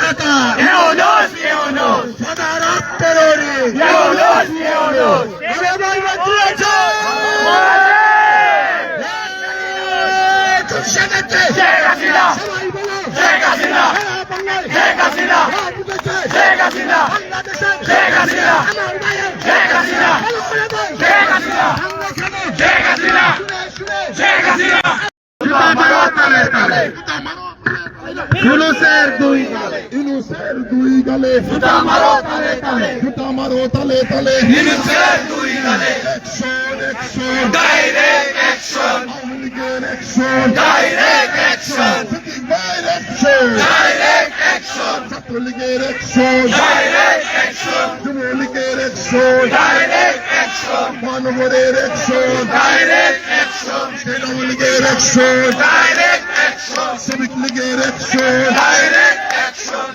রাজাকার সাদা রক্তের ইউনূসের দুই গালে জুতা মারো তালে তালে ইউনূসের দুই গালে অ্যাকশন ডাইরেক্ট অ্যাকশন আওয়ামী লীগের action direct action direct action ছাত্রলীগের অ্যাকশন ডাইরেক্ট অ্যাকশন যুবলীগের অ্যাকশন ডাইরেক্ট অ্যাকশন মানবরের অ্যাকশন ডাইরেক্ট অ্যাকশন আওয়ামী লীগের অ্যাকশন ডাইরেক্ট অ্যাকশন শ্রমিক লীগের action direct action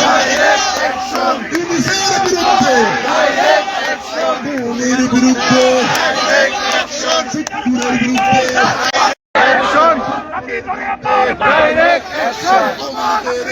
direct action ইউনূসের বিরুদ্ধে ডাইরেক্ট অ্যাকশন খুনির বিরুদ্ধে ডাইরেক্ট অ্যাকশন চিত্তুরের বিরুদ্ধে অ্যাকশন ডাইরেক্ট অ্যাকশন আমাদের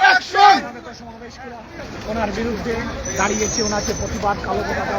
অ্যাকশন ওনার বিরুদ্ধে দাঁড়িয়েছে, ওনাকে প্রতিবাদ কালো পতাকা